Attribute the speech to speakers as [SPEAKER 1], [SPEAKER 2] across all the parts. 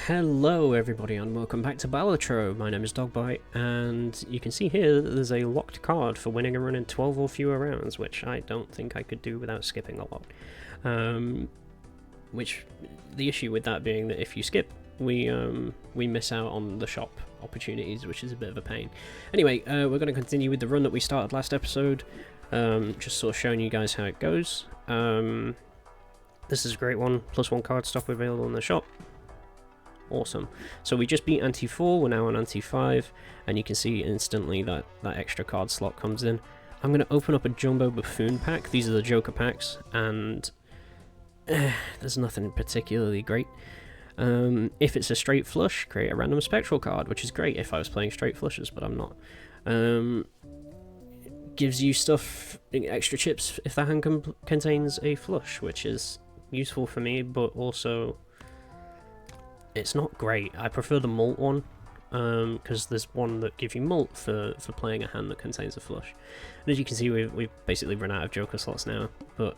[SPEAKER 1] Hello everybody and welcome back to Balatro. My name is Dogbite and you can see here that there's a locked card for winning a run in 12 or fewer rounds, which I don't think I could do without skipping a lot. Which the issue with that being that if you skip, we miss out on the shop opportunities, which is a bit of a pain. Anyway, we're going to continue with the run that we started last episode, just sort of showing you guys how it goes. This is a great one, +1 card stock available in the shop. Awesome. So we just beat Ante 4, we're now on Ante 5, and you can see instantly that that extra card slot comes in. I'm going to open up a Jumbo Buffoon pack. These are the Joker packs, and there's nothing particularly great. If it's a straight flush, create a random spectral card, which is great if I was playing straight flushes, but I'm not. Gives you stuff, extra chips if the hand contains a flush, which is useful for me, but also it's not great. I prefer the mult one, because there's one that gives you mult for playing a hand that contains a flush. And as you can see, we've basically run out of Joker slots now, but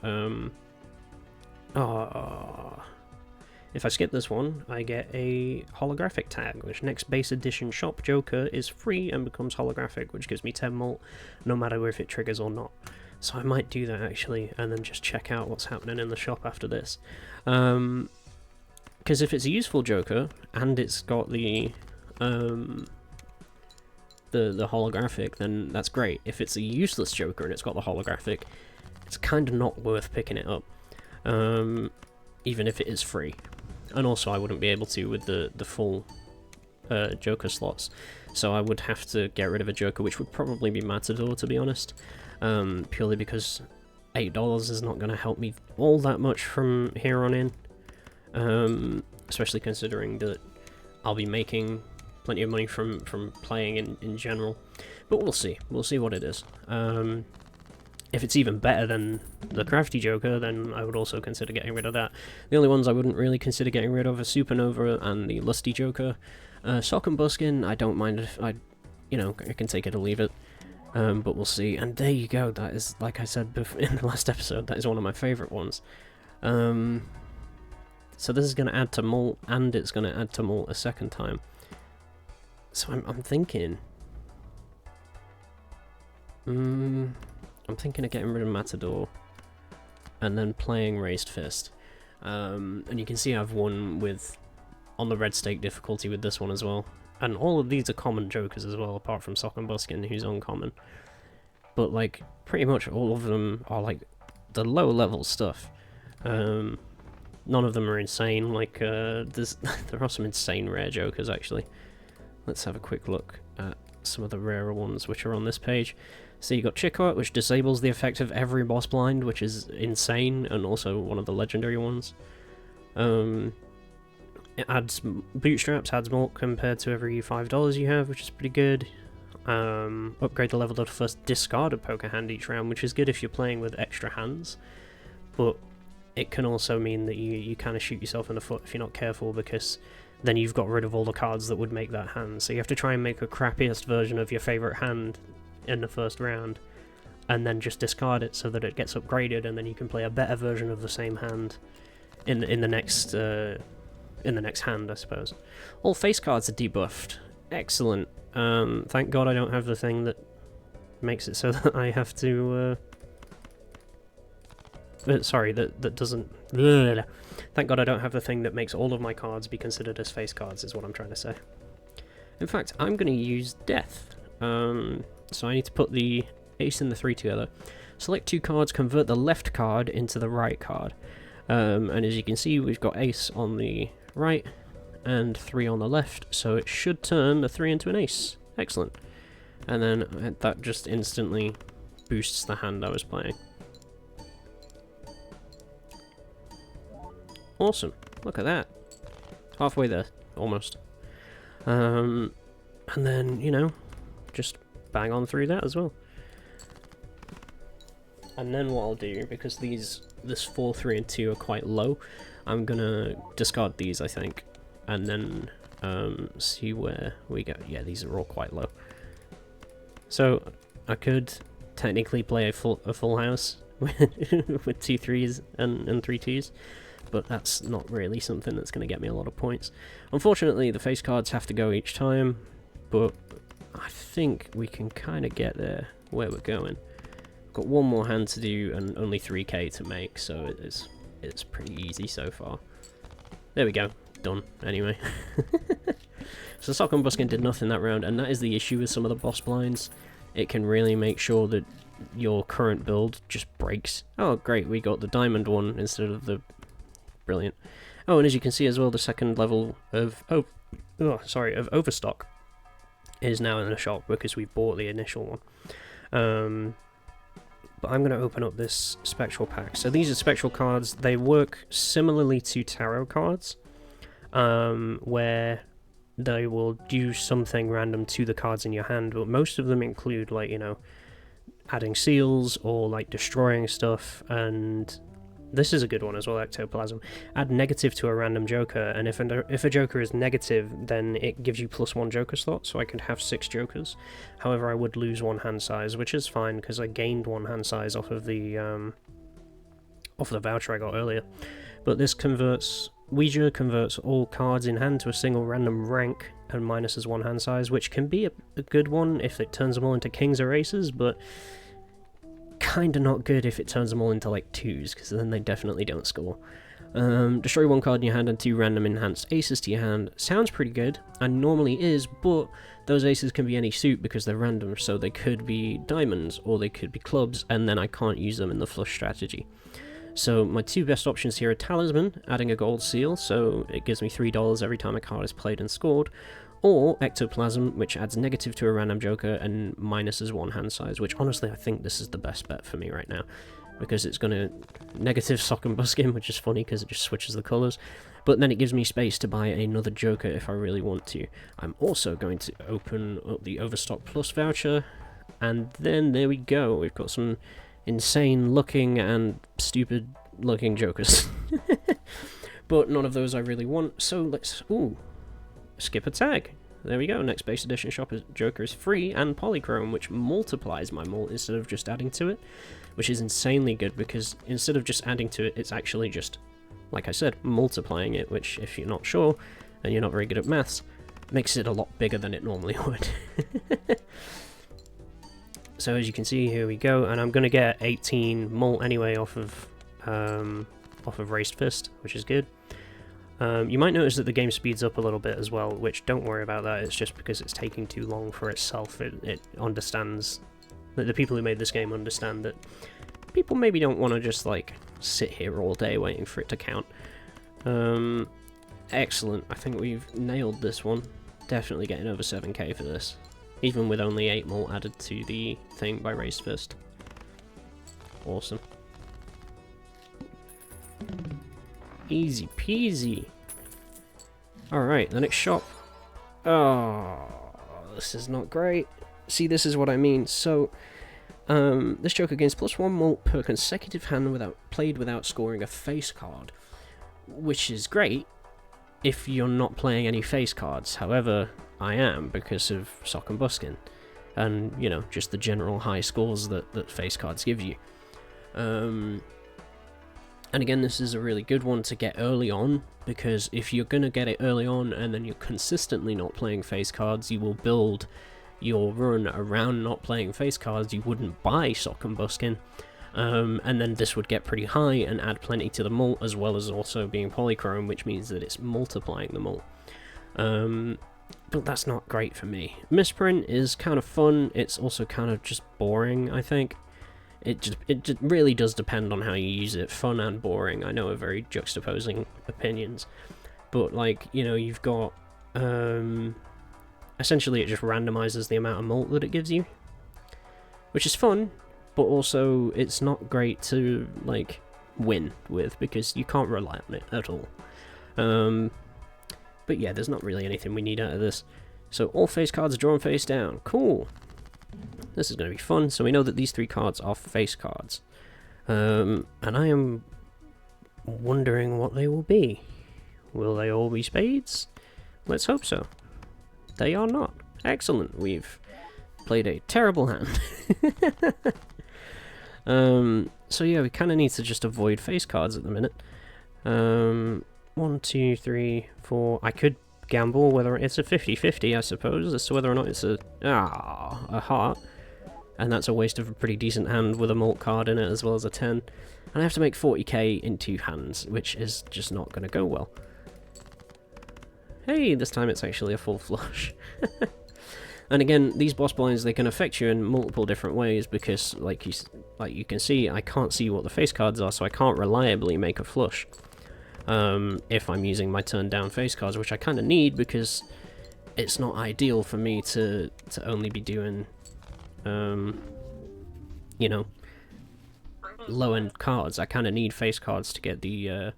[SPEAKER 1] if I skip this one, I get a holographic tag, which next base edition shop Joker is free and becomes holographic, which gives me 10 mult, no matter if it triggers or not. So I might do that actually, and then just check out what's happening in the shop after this. Because if it's a useful Joker and it's got the holographic, then that's great. If it's a useless Joker and it's got the holographic, it's kind of not worth picking it up, even if it is free. And also, I wouldn't be able to with the full Joker slots, so I would have to get rid of a Joker, which would probably be Matador, to be honest, purely because $8 is not going to help me all that much from here on in. Especially considering that I'll be making plenty of money from playing in general, but we'll see what it is. If it's even better than the Crafty Joker, then I would also consider getting rid of that. The only ones I wouldn't really consider getting rid of are Supernova and the Lusty Joker. Sock and Buskin, I don't mind if I can take it or leave it, but we'll see. And there you go, that is, like I said in the last episode, that is one of my favourite ones. So this is going to add to mult, and it's going to add to mult a second time. So I'm thinking... I'm thinking of getting rid of Matador, and then playing Raised Fist. And you can see I've won on the red stake difficulty with this one as well. And all of these are common Jokers as well, apart from Sock and Buskin, who's uncommon. But like, pretty much all of them are like the low level stuff. None of them are insane, like there are some insane rare Jokers actually. Let's have a quick look at some of the rarer ones which are on this page. So you got Checkered, which disables the effect of every boss blind, which is insane, and also one of the legendary ones. It adds bootstraps, adds more compared to every $5 you have, which is pretty good. Upgrade the level to the first discarded poker hand each round, which is good if you're playing with extra hands, but it can also mean that you kind of shoot yourself in the foot if you're not careful, because then you've got rid of all the cards that would make that hand. So you have to try and make a crappiest version of your favourite hand in the first round, and then just discard it so that it gets upgraded, and then you can play a better version of the same hand in the next hand, I suppose. All face cards are debuffed. Excellent. Thank God I don't have the thing that makes it so that I have to... sorry, that doesn't... Thank God I don't have the thing that makes all of my cards be considered as face cards, is what I'm trying to say. In fact, I'm going to use Death. So I need to put the ace and the 3 together. Select 2 cards, convert the left card into the right card. And as you can see, we've got ace on the right and 3 on the left, so it should turn the 3 into an ace. Excellent. And then that just instantly boosts the hand I was playing. Awesome. Look at that. Halfway there. Almost. And then, just bang on through that as well. And then what I'll do, because this 4, 3, and 2 are quite low, I'm gonna discard these, I think, and then see where we go. Yeah, these are all quite low. So I could technically play a full house with 2 3s and 3 2s, but that's not really something that's going to get me a lot of points. Unfortunately, the face cards have to go each time, but I think we can kind of get there where we're going. Got one more hand to do and only 3k to make, so it's pretty easy so far. There we go, done anyway. So Sock and Buskin did nothing that round, and that is the issue with some of the boss blinds. It can really make sure that your current build just breaks. Oh great, we got the diamond one instead of the... Brilliant. Oh, and as you can see as well, the second level of Overstock is now in the shop because we bought the initial one. But I'm going to open up this spectral pack. So these are spectral cards. They work similarly to tarot cards, where they will do something random to the cards in your hand, but most of them include, like, you know, adding seals or like destroying stuff. And this is a good one as well, Ectoplasm. Add negative to a random joker, and if a joker is negative, then it gives you +1 joker slot, so I could have 6 jokers. However, I would lose 1 hand size, which is fine because I gained 1 hand size off of the voucher I got earlier. But this Ouija converts all cards in hand to a single random rank and minuses 1 hand size, which can be a good one if it turns them all into kings or aces, but kinda not good if it turns them all into like 2s, because then they definitely don't score. Destroy 1 card in your hand and 2 random enhanced aces to your hand. Sounds pretty good, and normally is, but those aces can be any suit because they're random, so they could be diamonds or they could be clubs, and then I can't use them in the flush strategy. So my 2 best options here are Talisman, adding a gold seal, so it gives me $3 every time a card is played and scored, or Ectoplasm, which adds negative to a random joker and minuses 1 hand size, which honestly I think this is the best bet for me right now, because it's going to negative Sock and Buskin, which is funny because it just switches the colours, but then it gives me space to buy another joker if I really want to. I'm also going to open up the Overstock Plus voucher, and then there we go, we've got some insane looking and stupid looking jokers. But none of those I really want, so let's... Ooh. Skip a tag. There we go. Next base edition shop joker is free and polychrome, which multiplies my mult instead of just adding to it, which is insanely good because instead of just adding to it, it's actually just, like I said, multiplying it, which if you're not sure and you're not very good at maths, makes it a lot bigger than it normally would. So as you can see, here we go, and I'm gonna get 18 mult anyway off of Raised Fist, which is good. You might notice that the game speeds up a little bit as well, which don't worry about that, it's just because it's taking too long for itself. It understands, that the people who made this game understand that people maybe don't want to just like sit here all day waiting for it to count. Excellent, I think we've nailed this one. Definitely getting over 7k for this, even with only 8 mult added to the thing by Raised Fist. Awesome. Easy peasy. Alright, the next shop. Oh, this is not great. See, this is what I mean. So, this joker gains +1 mult per consecutive hand played without scoring a face card, which is great if you're not playing any face cards. However, I am because of Sock and Buskin, and, you know, just the general high scores that face cards give you. And again, this is a really good one to get early on, because if you're going to get it early on and then you're consistently not playing face cards, you will build your run around not playing face cards. You wouldn't buy Sock and Buskin, and then this would get pretty high and add plenty to the mult, as well as also being polychrome, which means that it's multiplying the mult. But that's not great for me. Misprint is kind of fun, it's also kind of just boring, I think. It just really does depend on how you use it. Fun and boring, I know, are very juxtaposing opinions. But, like, you know, you've got... essentially, it just randomizes the amount of mult that it gives you, which is fun, but also it's not great to, like, win with, because you can't rely on it at all. But yeah, there's not really anything we need out of this. So, all face cards drawn face down. Cool! This is going to be fun. So we know that these 3 cards are face cards. And I am wondering what they will be. Will they all be spades? Let's hope so. They are not. Excellent. We've played a terrible hand. So yeah, we kind of need to just avoid face cards at the minute. 1, 2, 3, 4. I could gamble whether it's a 50-50, I suppose, as to whether or not it's a heart. And that's a waste of a pretty decent hand with a malt card in it, as well as a 10. And I have to make 40k in 2 hands, which is just not going to go well. Hey, this time it's actually a full flush. And again, these boss blinds, they can affect you in multiple different ways, because like you can see, I can't see what the face cards are, so I can't reliably make a flush. If I'm using my turn down face cards, which I kind of need, because it's not ideal for me to only be doing, you know, low-end cards. I kind of need face cards to get the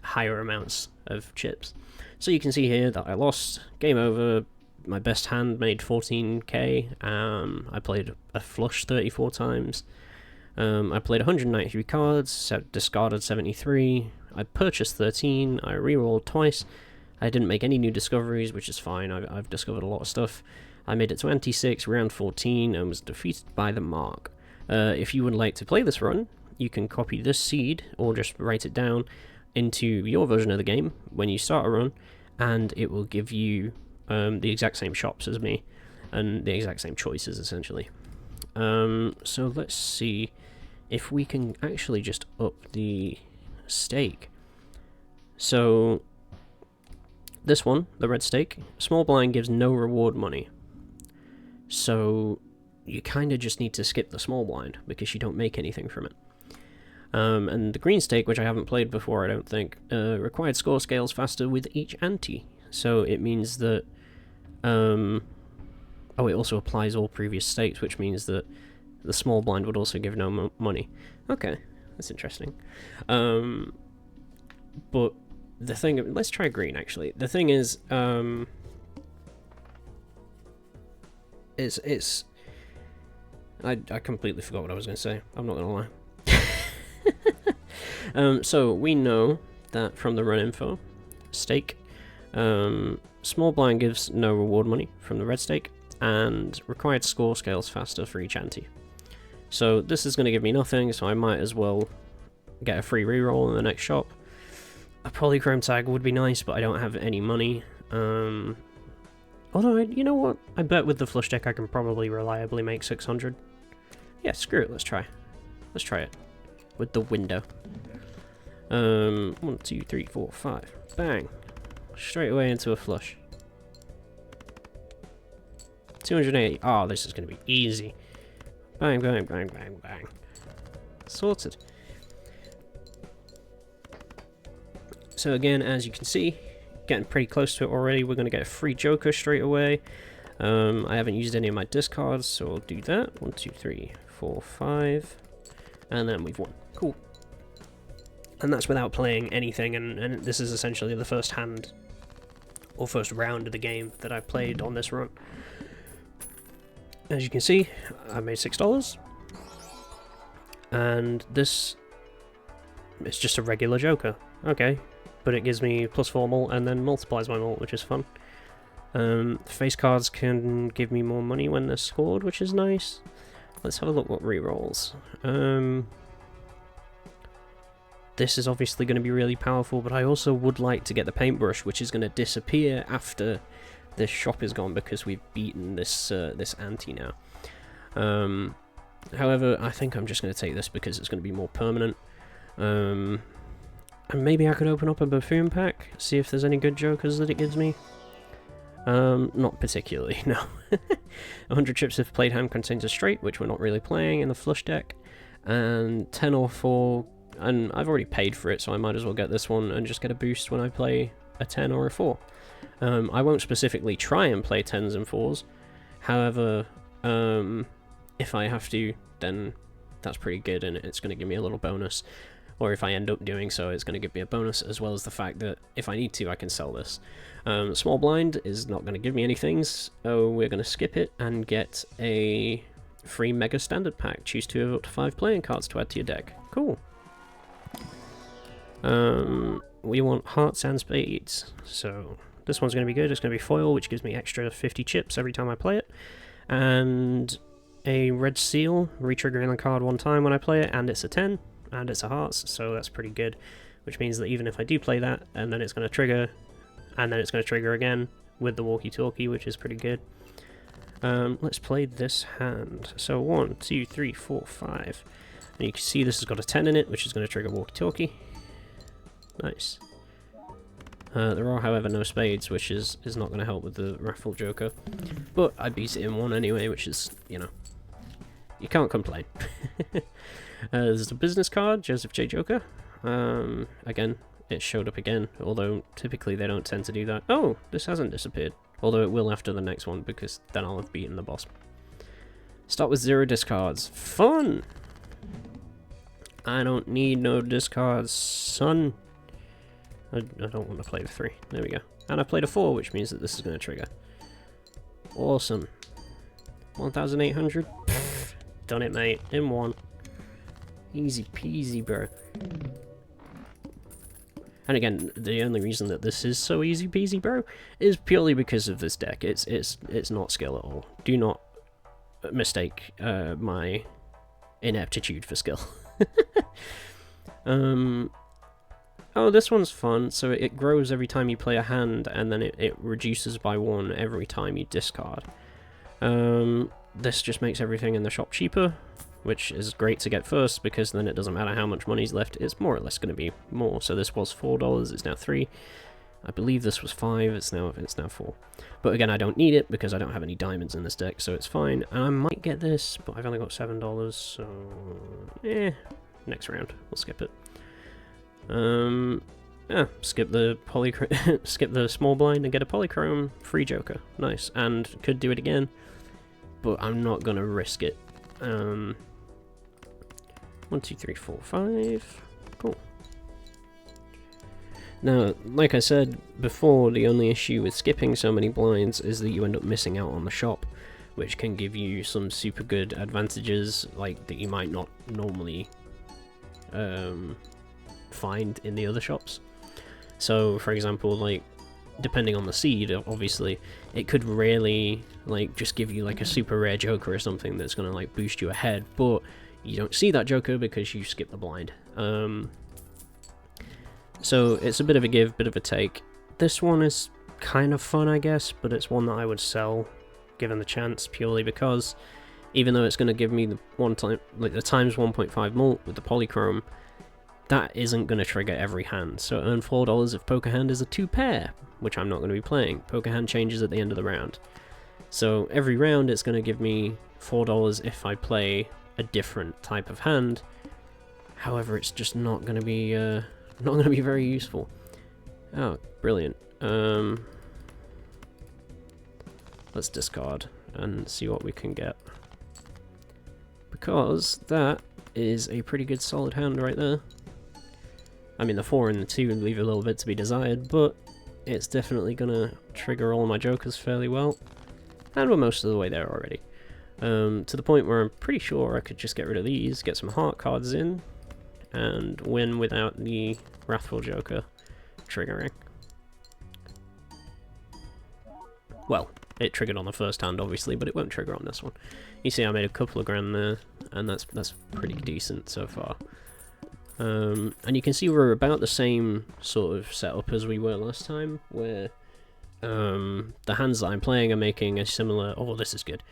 [SPEAKER 1] higher amounts of chips. So you can see here that I lost. Game over. My best hand made 14k. I played a flush 34 times. I played 193 cards, discarded 73. I purchased 13. I rerolled twice. I didn't make any new discoveries, which is fine. I've discovered a lot of stuff. I made it to NT6, round 14, and was defeated by the mark. If you would like to play this run, you can copy this seed, or just write it down into your version of the game when you start a run, and it will give you the exact same shops as me, and the exact same choices, essentially. So let's see if we can actually just up the stake. So this one, the red stake, small blind gives no reward money. So you kind of just need to skip the small blind, because you don't make anything from it. And the green stake, which I haven't played before, I don't think, required score scales faster with each ante. So it means that oh, it also applies all previous stakes, which means that the small blind would also give no money. Okay, that's interesting. But the thing... Let's try green, actually. The thing is, I completely forgot what I was going to say. I'm not going to lie. So, we know that from the run info, stake... small blind gives no reward money from the red stake, and required score scales faster for each ante. So this is going to give me nothing, so I might as well get a free reroll in the next shop. A polychrome tag would be nice, but I don't have any money. Although, you know what? I bet with the flush deck I can probably reliably make 600. Yeah, screw it, let's try. Let's try it. With the window. 1, 2, 3, 4, 5. Bang. Straight away into a flush. 280. Oh, this is going to be easy. Bang, bang, bang, bang, bang. Sorted. So again, as you can see, getting pretty close to it already. We're going to get a free Joker straight away. I haven't used any of my discards, so I'll do that. 1, 2, 3, 4, 5. And then we've won. Cool. And that's without playing anything, and this is essentially the first hand, or first round of the game that I played on this run. As you can see, I made $6, and this is just a regular Joker. Okay, but it gives me +4 mult and then multiplies my mult, which is fun. Face cards can give me more money when they're scored, which is nice. Let's have a look what rerolls. This is obviously going to be really powerful, but I also would like to get the paintbrush, which is going to disappear after this shop is gone, because we've beaten this this ante now. However, I think I'm just going to take this because it's going to be more permanent. And maybe I could open up a buffoon pack, see if there's any good jokers that it gives me. Not particularly, no. 100 chips if played hand contains a straight, which we're not really playing in the flush deck. And 10 or 4, and I've already paid for it, so I might as well get this one and just get a boost when I play a 10 or a 4. I won't specifically try and play 10s and 4s. However, if I have to, then that's pretty good, and it's going to give me a little bonus. Or if I end up doing so, it's going to give me a bonus, as well as the fact that if I need to, I can sell this. Small blind is not going to give me anything, so we're going to skip it and get a free Mega Standard Pack. Choose 2 of up to 5 playing cards to add to your deck. Cool. We want hearts and spades, so this one's going to be good. It's going to be foil, which gives me extra 50 chips every time I play it. And a red seal, re-triggering the card 1 time when I play it, and it's a 10. And it's a hearts, so that's pretty good. which means that even if I do play that, and then it's going to trigger, and then it's going to trigger again with the walkie-talkie, which is pretty good. Let's play this hand. So 1, 2, 3, 4, 5. And you can see this has got a 10 in it, which is going to trigger walkie-talkie. Nice. There are, however, no spades, which is not going to help with the raffle joker. But I beat it in 1 anyway, which is, you know, you can't complain. There's a business card, Joseph J. Joker. Again, it showed up again, although typically they don't tend to do that. Oh, this hasn't disappeared. Although it will after the next one, because then I'll have beaten the boss. Start with 0 discards. Fun! I don't need no discards, son. I don't want to play the 3. There we go. And I played a 4, which means that this is going to trigger. Awesome. 1,800? Done it, mate. In 1. Easy peasy, bro. And again, the only reason that this is so easy peasy, bro, is purely because of this deck. It's not skill at all. Do not mistake my ineptitude for skill. Oh, this one's fun. So it grows every time you play a hand, and then it reduces by 1 every time you discard. This just makes everything in the shop cheaper, which is great to get first, because then it doesn't matter how much money's left, it's more or less going to be more. So this was $4, it's now 3. I believe this was 5, it's now 4. But again, I don't need it because I don't have any diamonds in this deck, so it's fine. And I might get this, but I've only got $7, so next round, we'll skip it. Yeah, skip the skip the small blind and get a polychrome free joker. Nice, and could do it again, but I'm not gonna risk it. 1, 2, 3, 4, 5. Cool. Now, like I said before, the only issue with skipping so many blinds is that you end up missing out on the shop, which can give you some super good advantages, like that you might not normally find in the other shops. So, for example, like, depending on the seed, obviously, it could really, like, just give you, like, a super rare joker or something that's gonna, like, boost you ahead, but you don't see that joker because you skip the blind. So, it's a bit of a give, bit of a take. This one is kind of fun, I guess, but it's one that I would sell, given the chance, purely because, even though it's gonna give me the the times 1.5 mult with the polychrome, that isn't going to trigger every hand, so earn $4 if poker hand is a 2 pair, which I'm not going to be playing. Poker hand changes at the end of the round. So every round it's going to give me $4 if I play a different type of hand. However, it's just not going to be very useful. Oh, brilliant. Let's discard and see what we can get. Because that is a pretty good solid hand right there. I mean, the 4 and the 2 leave a little bit to be desired, but it's definitely gonna trigger all my jokers fairly well. And we're most of the way there already. To the point where I'm pretty sure I could just get rid of these, get some heart cards in, and win without the Wrathful Joker triggering. Well, it triggered on the first hand, obviously, but it won't trigger on this one. You see, I made a couple of grand there, and that's pretty decent so far. And you can see we're about the same sort of setup as we were last time, where the hands that I'm playing are making a similar... Oh, this is good.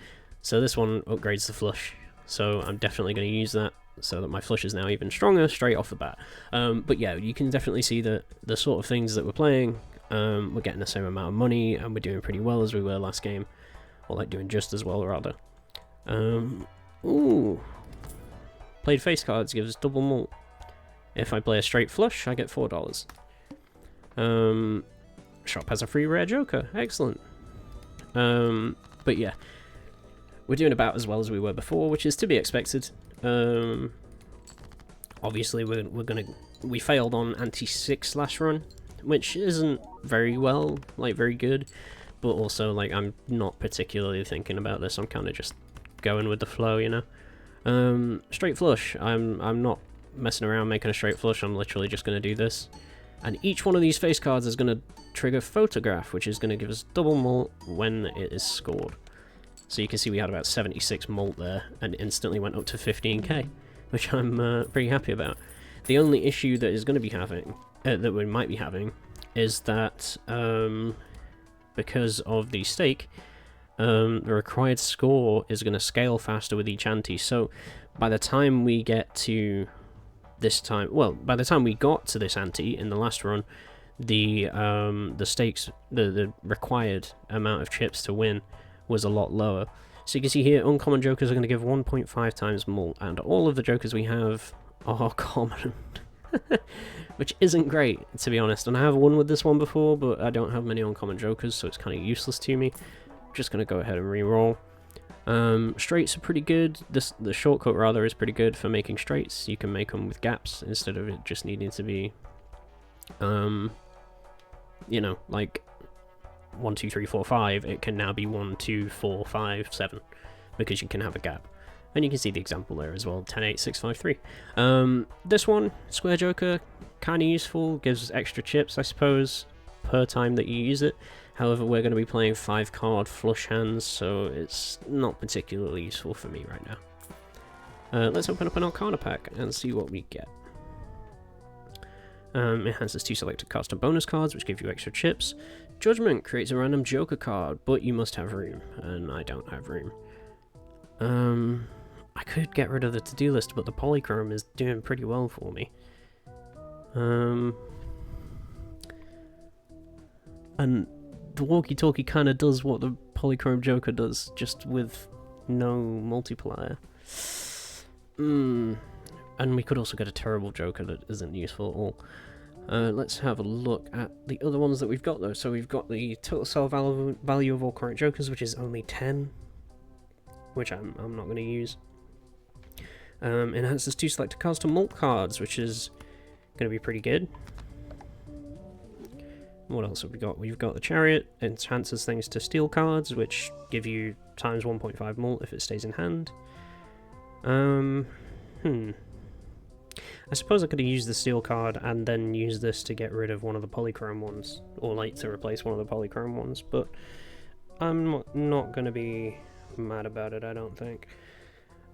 [SPEAKER 1] So this one upgrades the flush, so I'm definitely going to use that, so that my flush is now even stronger straight off the bat. But yeah, you can definitely see that the sort of things that we're playing, we're getting the same amount of money, and we're doing pretty well as we were last game. Or like doing just as well, rather. Ooh. Played face cards gives double mult. If I play a straight flush, I get $4. Shop has a free rare joker. Excellent. But yeah, we're doing about as well as we were before, which is to be expected. Obviously, we failed on anti-6 last run, which isn't very well, like very good, but also like I'm not particularly thinking about this. I'm kind of just going with the flow, you know. Straight flush. I'm not messing around making a straight flush. I'm literally just going to do this, and each one of these face cards is going to trigger photograph, which is going to give us double mult when it is scored. So you can see we had about 76 mult there and instantly went up to 15k, which I'm pretty happy about. The only issue that is going to be having, that we might be having, is that because of the stake, the required score is going to scale faster with each ante. So by the time we get to this time, well, by the time we got to this ante in the last run, the stakes, the required amount of chips to win was a lot lower. So you can see here, uncommon jokers are going to give 1.5 times more, and all of the jokers we have are common. Which isn't great, to be honest. And I have won with this one before, but I don't have many uncommon jokers, so it's kind of useless to me. Just going to go ahead and re-roll. Straights are pretty good. The shortcut, rather, is pretty good for making straights. You can make them with gaps instead of it just needing to be, you know, like 1, 2, 3, 4, 5. It can now be 1, 2, 4, 5, 7, because you can have a gap. And you can see the example there as well, 10, 8, 6, 5, 3. This one, Square Joker, kind of useful, gives extra chips, I suppose, per time that you use it. However, we're going to be playing 5-card flush hands, so it's not particularly useful for me right now. Let's open up an Arcana pack and see what we get. Enhances 2 selected custom bonus cards, which give you extra chips. Judgment creates a random Joker card, but you must have room, and I don't have room. I could get rid of the to-do list, but the polychrome is doing pretty well for me. And the walkie-talkie kind of does what the polychrome Joker does, just with no multiplier. And we could also get a terrible Joker that isn't useful at all. Let's have a look at the other ones that we've got, though. So we've got the total sell value of all current Jokers, which is only 10, which I'm not going to use. Enhances 2 selected cards to mult cards, which is going to be pretty good. What else have we got? We've got the Chariot, enhances things to steel cards, which give you times 1.5 mult if it stays in hand. I suppose I could have used the steel card and then use this to get rid of one of the polychrome ones, or like to replace one of the polychrome ones, but I'm not going to be mad about it, I don't think.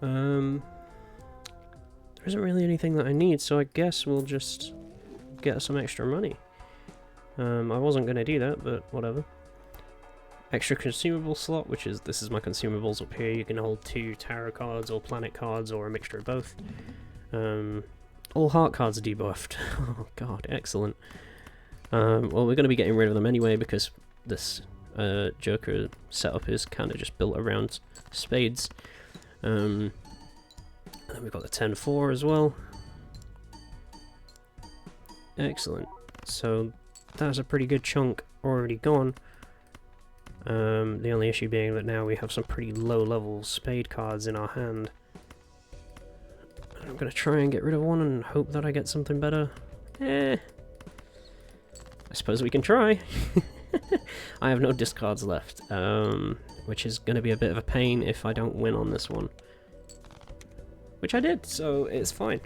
[SPEAKER 1] There isn't really anything that I need, so I guess we'll just get some extra money. I wasn't going to do that, but whatever. Extra consumable slot, which is, this is my consumables up here. You can hold 2 tarot cards or planet cards or a mixture of both. All heart cards are debuffed. Oh god, excellent. Well, we're going to be getting rid of them anyway because this Joker setup is kind of just built around spades. And then we've got the 10-4 as well. Excellent. So that's a pretty good chunk already gone. The only issue being that now we have some pretty low-level spade cards in our hand. I'm going to try and get rid of one and hope that I get something better. I suppose we can try. I have no discards left, which is going to be a bit of a pain if I don't win on this one. Which I did, so it's fine.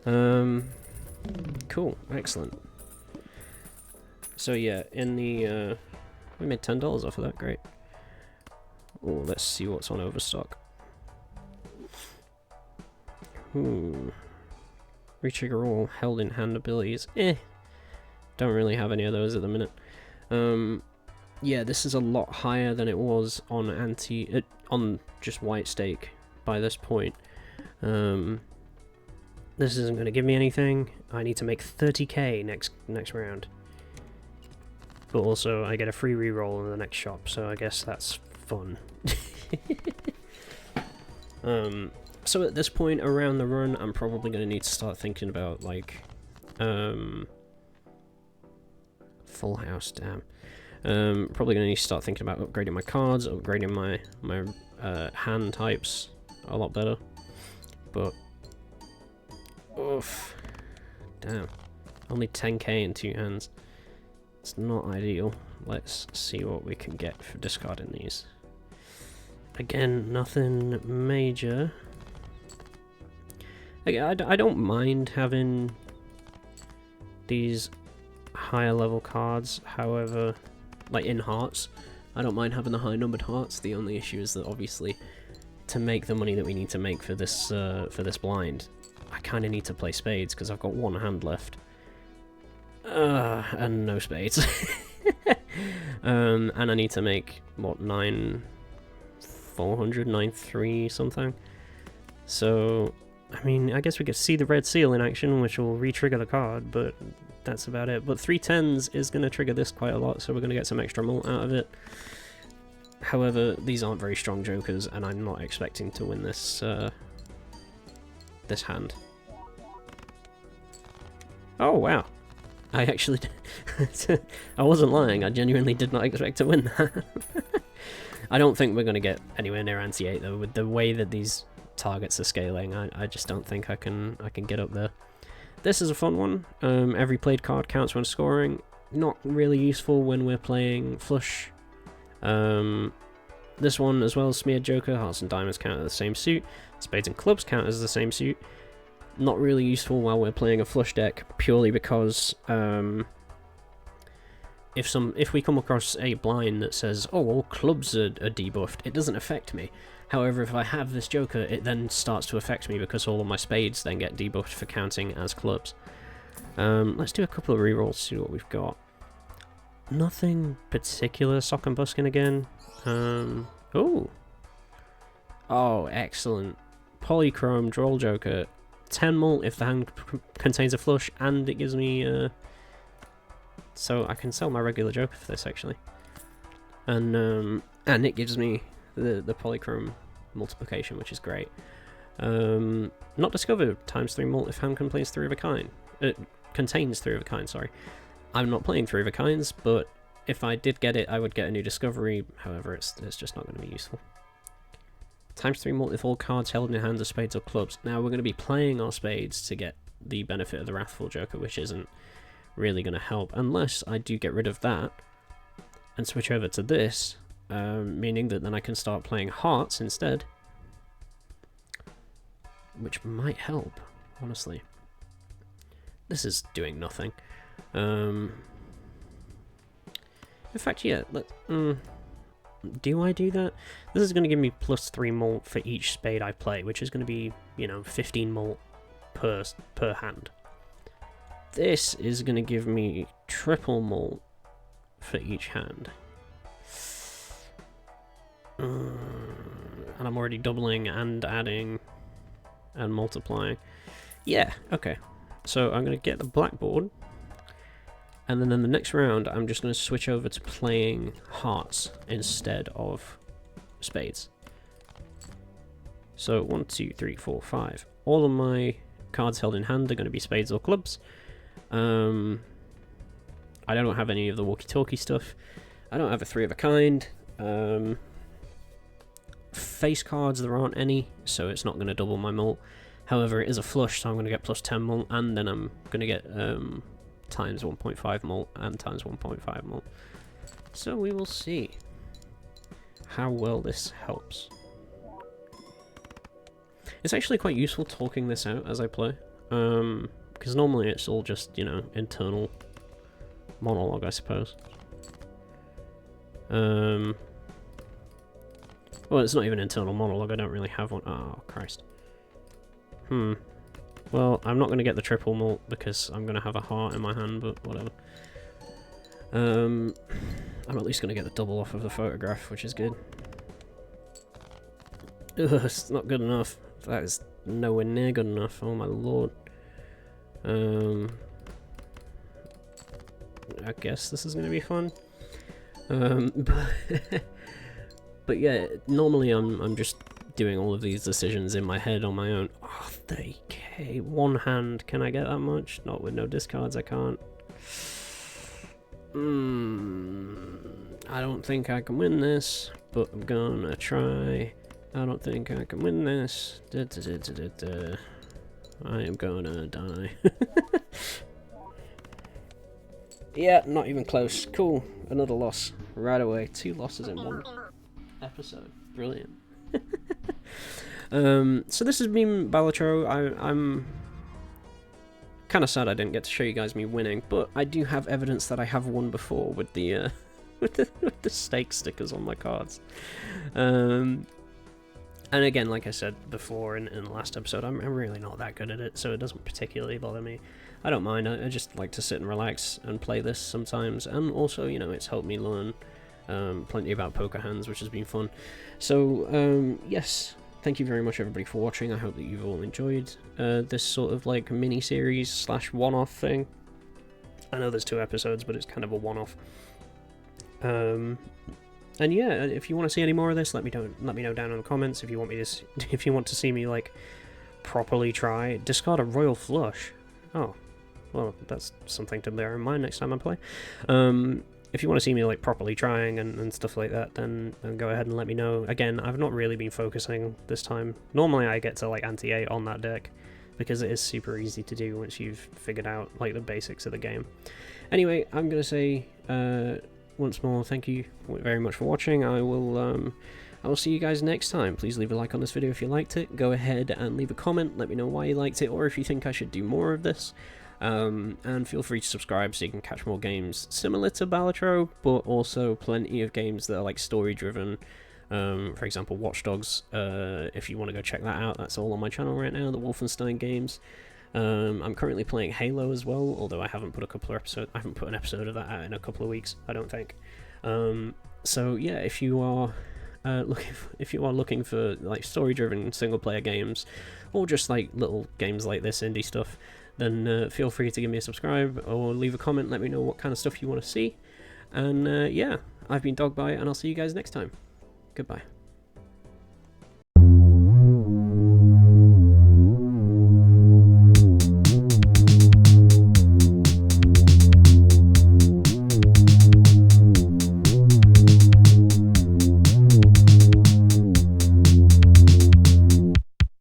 [SPEAKER 1] Cool, excellent. So yeah, in the... we made $10 off of that, great. Oh, let's see what's on Overstock. Retrigger all held in hand abilities. Don't really have any of those at the minute. Yeah, this is a lot higher than it was on on just white stake by this point. This isn't going to give me anything. I need to make 30k next round. But also, I get a free reroll in the next shop, so I guess that's fun. So at this point around the run, I'm probably going to need to start thinking about, like, full house, damn. Probably going to need to start thinking about upgrading my cards, upgrading my hand types a lot better. But, oof, damn, only 10k in 2 hands. It's not ideal. Let's see what we can get for discarding these. Again, nothing major. Again, I don't mind having these higher level cards, however, like in hearts, I don't mind having the high numbered hearts. The only issue is that obviously to make the money that we need to make for this blind, I kind of need to play spades because I've got one hand left. And no spades. And I need to make, what, 400, 9-3 something. So, I mean, I guess we could see the red seal in action, which will re-trigger the card, but that's about it. But 3 10s is going to trigger this quite a lot, so we're going to get some extra mult out of it. However, these aren't very strong jokers, and I'm not expecting to win this, this hand. Oh, wow. I actually... I wasn't lying, I genuinely did not expect to win that. I don't think we're going to get anywhere near anti-8 though. With the way that these targets are scaling, I just don't think I can get up there. This is a fun one. Every played card counts when scoring. Not really useful when we're playing flush. This one as well, Smeared Joker, hearts and diamonds count as the same suit. Spades and clubs count as the same suit. Not really useful while we're playing a flush deck, purely because if we come across a blind that says, oh, all clubs are debuffed, it doesn't affect me. However, if I have this Joker, it then starts to affect me because all of my spades then get debuffed for counting as clubs. Let's do a couple of rerolls to see what we've got. Nothing particular. Sock and Buskin again. Oh, excellent. Polychrome, Droll Joker. 10 mult if the hand contains a flush, and it gives me... so I can sell my regular Joker for this, actually. And it gives me the Polychrome multiplication, which is great. Not discovered, ×3 mult if hand contains 3 of a kind. It contains 3 of a kind, sorry. I'm not playing 3 of a kinds, but if I did get it, I would get a new discovery. However, it's just not going to be useful. ×3 mult if all cards held in your hands are spades or clubs. Now, we're going to be playing our spades to get the benefit of the Wrathful Joker, which isn't really going to help, unless I do get rid of that and switch over to this, meaning that then I can start playing hearts instead, which might help, honestly. This is doing nothing. In fact, yeah, do I do that? This is going to give me +3 mult for each spade I play, which is going to be, you know, 15 mult per hand. This is going to give me triple mult for each hand. And I'm already doubling and adding and multiplying. Yeah, okay. So I'm going to get the blackboard. And then in the next round, I'm just going to switch over to playing hearts instead of spades. So 1, 2, 3, 4, 5. All of my cards held in hand are going to be spades or clubs. I don't have any of the walkie-talkie stuff. I don't have a 3 of a kind. Face cards, there aren't any, so it's not going to double my mult. However, it is a flush, so I'm going to get +10 mult, and then I'm going to get times 1.5 mult and times 1.5 mult. So we will see how well this helps. It's actually quite useful talking this out as I play, because normally it's all just, you know, internal monologue, I suppose. Well, it's not even internal monologue, I don't really have one. Oh, Christ. Well, I'm not going to get the triple mult because I'm going to have a heart in my hand, but whatever. I'm at least going to get the double off of the photograph, which is good. Ugh, it's not good enough. That is nowhere near good enough, oh my lord. I guess this is going to be fun. But yeah, normally I'm just doing all of these decisions in my head on my own. Oh, 30k, one hand, can I get that much? Not with no discards, I can't. I don't think I can win this, but I'm gonna try. I don't think I can win this. I am gonna die. Yeah, not even close. Cool, another loss right away. 2 losses in one episode. Brilliant. So this has been Balatro. I'm kind of sad I didn't get to show you guys me winning, but I do have evidence that I have won before with the with the stake stickers on my cards. And again, like I said before in the last episode, I'm really not that good at it, so it doesn't particularly bother me. I don't mind. I just like to sit and relax and play this sometimes, and also, you know, it's helped me learn plenty about poker hands, which has been fun. So yes, thank you very much everybody for watching. I hope that you've all enjoyed this sort of like mini series slash one-off thing. I know there's 2 episodes, but it's kind of a one-off. And yeah, if you want to see any more of this, let me know down in the comments. If you want me to, if you want to see me like properly try discard a royal flush. Oh, well, that's something to bear in mind next time I play. If you want to see me like properly trying and stuff like that, then go ahead and let me know. Again, I've not really been focusing this time. Normally I get to like ante-8 on that deck, because it is super easy to do once you've figured out like the basics of the game. Anyway, I'm gonna say once more, thank you very much for watching. I will see you guys next time. Please leave a like on this video if you liked it. Go ahead and leave a comment. Let me know why you liked it, or if you think I should do more of this. And feel free to subscribe so you can catch more games similar to Balatro, but also plenty of games that are like story driven. For example, Watch Dogs. If you want to go check that out, that's all on my channel right now. The Wolfenstein games. I'm currently playing Halo as well, although I haven't put an episode of that out in a couple of weeks, I don't think. So yeah, if you are looking for like story-driven single-player games, or just like little games like this, indie stuff, then feel free to give me a subscribe or leave a comment. Let me know what kind of stuff you want to see. And yeah, I've been Dogbite, and I'll see you guys next time. Goodbye.